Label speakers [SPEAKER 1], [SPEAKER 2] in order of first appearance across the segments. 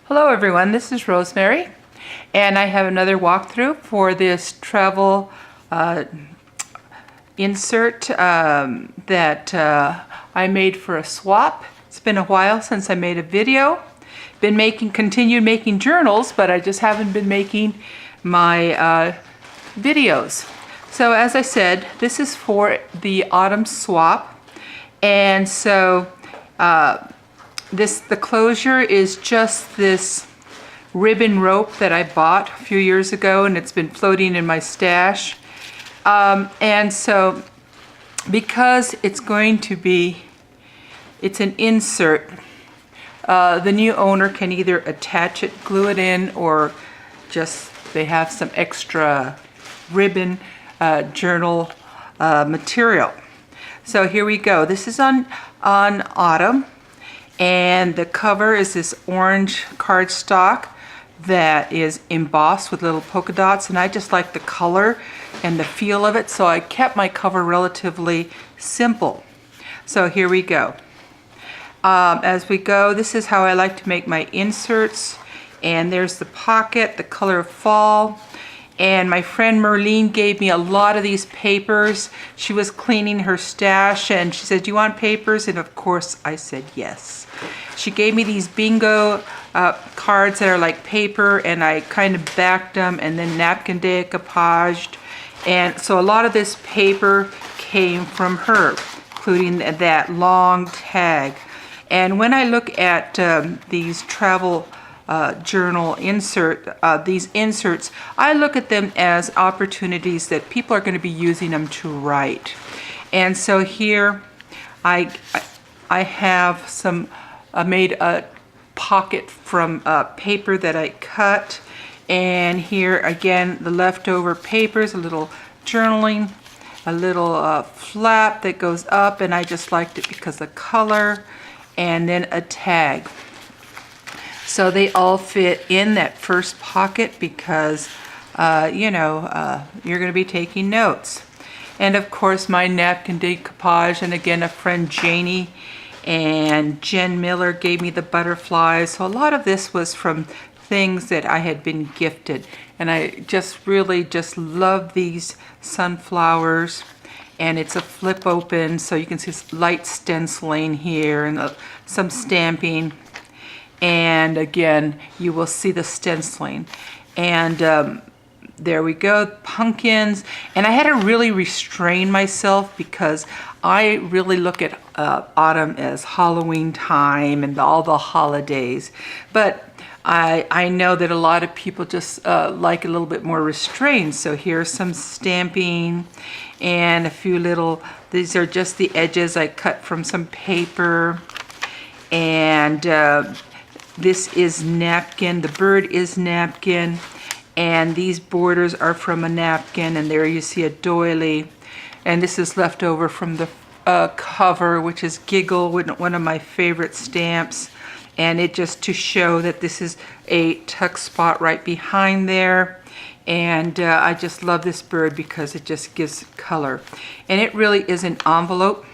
[SPEAKER 1] Hello everyone, this is Rosemary, and I have another walkthrough for this travel insert that I made for a swap. It's been a while since I made a video. Continued making journals, but I just haven't been making my videos. So as I said, this is for the autumn swap, and so the closure is just this ribbon rope that I bought a few years ago, and it's been floating in my stash. And so because it's an insert, the new owner can either attach it, glue it in, or they have some extra ribbon journal material. So here we go. This is on autumn. And the cover is this orange cardstock that is embossed with little polka dots, and I just like the color and the feel of it, so I kept my cover relatively simple. So here we go. As we go, this is how I like to make my inserts, and there's the pocket, the color of fall. And my friend Merlene gave me a lot of these papers. She was cleaning her stash and she said, "Do you want papers?" And of course I said yes. She gave me these bingo cards that are like paper, and I kind of backed them and then napkin decoupaged. And so a lot of this paper came from her, including that long tag. And when I look at these travel journal these inserts, I look at them as opportunities that people are going to be using them to write. And so here I have some made a pocket from paper that I cut, and here again the leftover papers, a little journaling, a little flap that goes up, and I just liked it because of color, and then a tag. So they all fit in that first pocket because, you're going to be taking notes. And of course my napkin decoupage, and again a friend Janie and Jen Miller gave me the butterflies. So a lot of this was from things that I had been gifted. And I just really love these sunflowers. And it's a flip open, so you can see light stenciling here and some stamping. And again, you will see the stenciling. And there we go, pumpkins. And I had to really restrain myself because I really look at autumn as Halloween time and all the holidays. But I know that a lot of people just like a little bit more restrained. So here's some stamping and a few little, these are just the edges I cut from some paper. And this is napkin, the bird is napkin, and these borders are from a napkin, and there you see a doily. And this is left over from the cover, which is Giggle, one of my favorite stamps. And it just to show that this is a tuck spot right behind there. And I just love this bird because it just gives color. And it really is an envelope.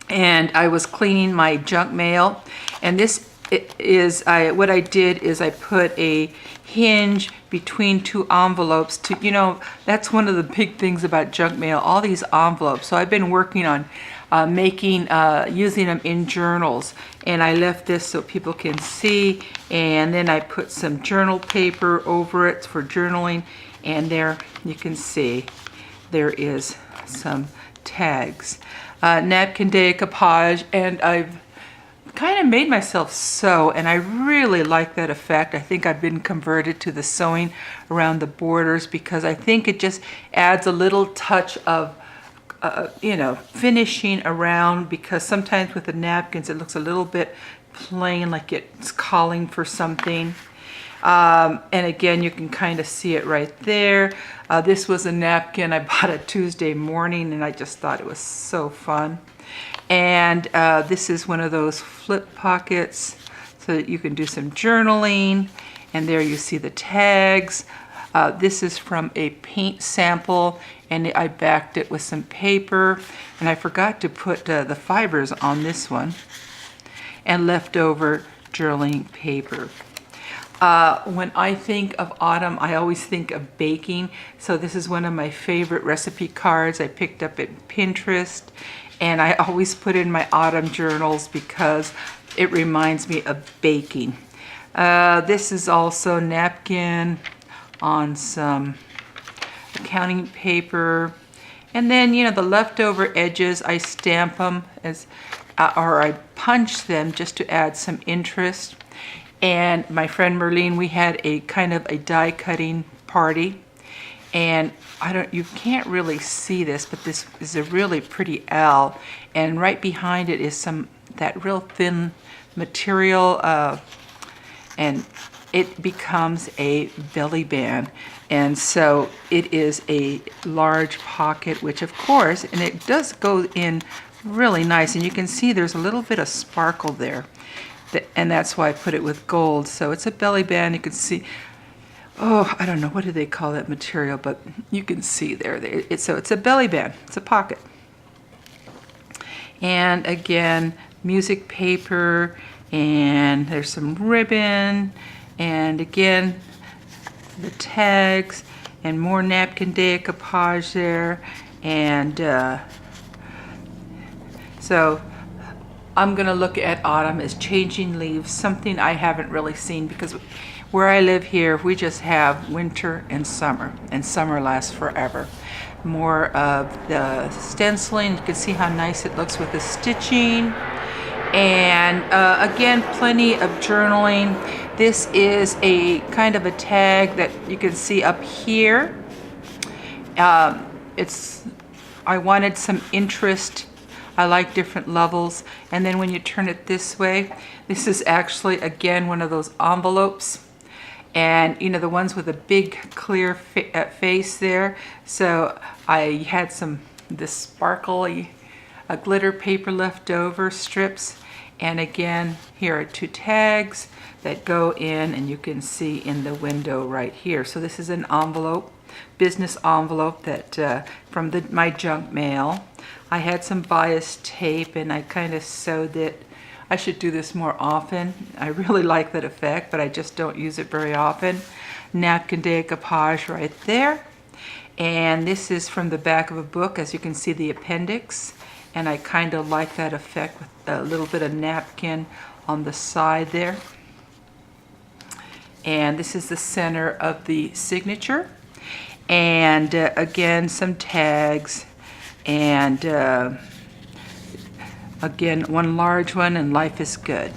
[SPEAKER 1] And I was cleaning my junk mail, and this is what I did is I put a hinge between two envelopes to, that's one of the big things about junk mail, all these envelopes. So I've been working on using them in journals, and I left this so people can see, and then I put some journal paper over it for journaling, and there you can see there is some tags. Napkin decoupage, and I've kind of made myself sew, and I really like that effect. I think I've been converted to the sewing around the borders because I think it just adds a little touch of finishing around, because sometimes with the napkins it looks a little bit plain, like it's calling for something. And again, you can kind of see it right there. This was a napkin I bought a Tuesday morning, and I just thought it was so fun. And this is one of those flip pockets so that you can do some journaling. And there you see the tags. This is from a paint sample, and I backed it with some paper. And I forgot to put the fibers on this one, and leftover journaling paper. When I think of autumn, I always think of baking. So this is one of my favorite recipe cards I picked up at Pinterest. And I always put in my autumn journals because it reminds me of baking. This is also napkin on some accounting paper. And then, you know, the leftover edges, I stamp them as, or I punch them just to add some interest. And my friend Merlene, we had a kind of a die cutting party. And you can't really see this, but this is a really pretty owl. And right behind it is that real thin material, and it becomes a belly band. And so it is a large pocket, which of course, and it does go in really nice. And you can see there's a little bit of sparkle there. And that's why I put it with gold. So it's a belly band. You can see, oh, I don't know, what do they call that material? But you can see there. So it's a belly band. It's a pocket. And again, music paper. And there's some ribbon. And again, the tags. And more napkin decoupage there. And so I'm going to look at autumn as changing leaves, something I haven't really seen because where I live here, we just have winter and summer lasts forever. More of the stenciling, you can see how nice it looks with the stitching. And again, plenty of journaling. This is a kind of a tag that you can see up here. I wanted some interest. I like different levels. And then when you turn it this way, this is actually, again, one of those envelopes. And, you know, the ones with a big clear face there. So I had this sparkly glitter paper left over, strips. And again, here are 2 tags that go in, and you can see in the window right here. So this is an envelope, business envelope that from my junk mail. I had some bias tape and I kind of sewed it. I should do this more often. I really like that effect, but I just don't use it very often. Napkin decoupage right there. And this is from the back of a book, as you can see the appendix. And I kind of like that effect with a little bit of napkin on the side there. And this is the center of the signature. And again, some tags. And again, one large one, and life is good.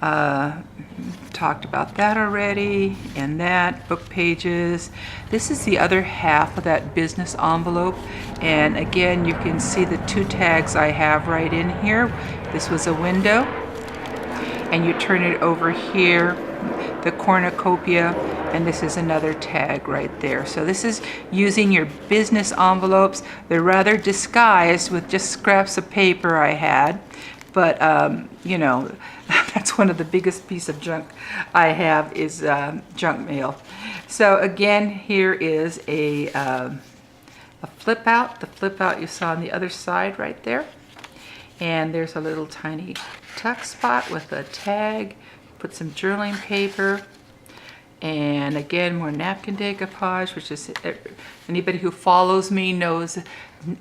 [SPEAKER 1] Talked about that already. And that, book pages. This is the other half of that business envelope. And again, you can see the 2 tags I have right in here. This was a window. And you turn it over here, the cornucopia. And this is another tag right there. So this is using your business envelopes. They're rather disguised with just scraps of paper I had. But, you know, that's one of the biggest piece of junk I have is junk mail. So again, here is a flip out. The flip out you saw on the other side right there. And there's a little tiny tuck spot with a tag. Put some journaling paper. And again, more napkin decoupage, which is, anybody who follows me knows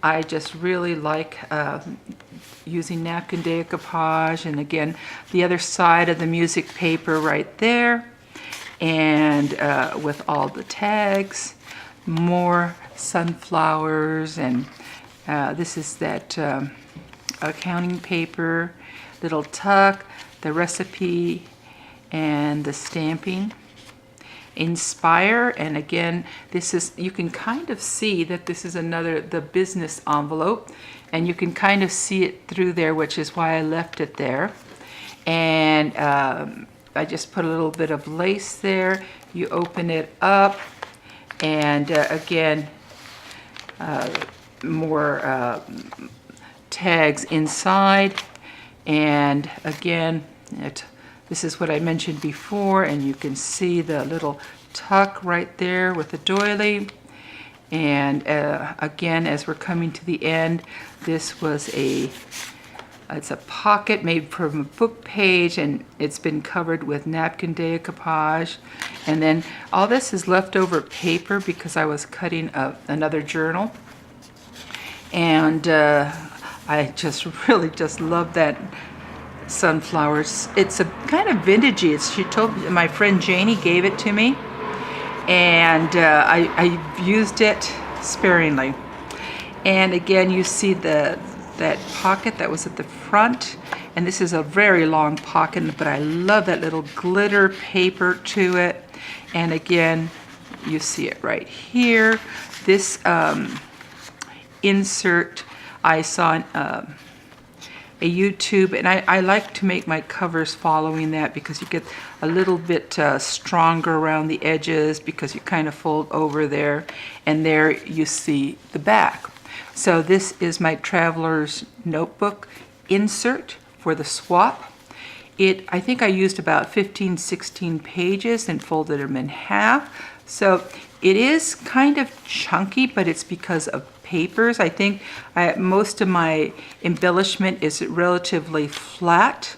[SPEAKER 1] I just really like using napkin decoupage. And again, the other side of the music paper right there. And with all the tags, more sunflowers. And this is that accounting paper, little tuck, the recipe, and the stamping. Inspire, and again, this is, you can kind of see that this is the business envelope, and you can kind of see it through there, which is why I left it there. And I just put a little bit of lace there. You open it up, and again, more tags inside. And again, this is what I mentioned before, and you can see the little tuck right there with the doily. And again, as we're coming to the end, this was a It's a pocket made from a book page, and it's been covered with napkin decoupage. And then all this is leftover paper because I was cutting another journal. And I just really just love that sunflowers. It's a kind of vintagey. She told me, my friend Janie gave it to me, and I used it sparingly. And again, you see that pocket that was at the front, and this is a very long pocket, but I love that little glitter paper to it. And again, you see it right here. This insert I saw on a YouTube, and I like to make my covers following that because you get a little bit stronger around the edges because you kind of fold over there, and there you see the back. So this is my traveler's notebook insert for the swap. I think I used about 15-16 pages and folded them in half. So it is kind of chunky, but it's because of papers. I think most of my embellishment is relatively flat,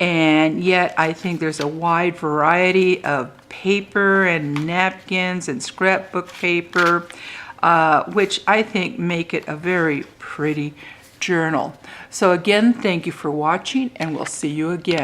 [SPEAKER 1] and yet I think there's a wide variety of paper and napkins and scrapbook paper, which I think make it a very pretty journal. So again, thank you for watching, and we'll see you again.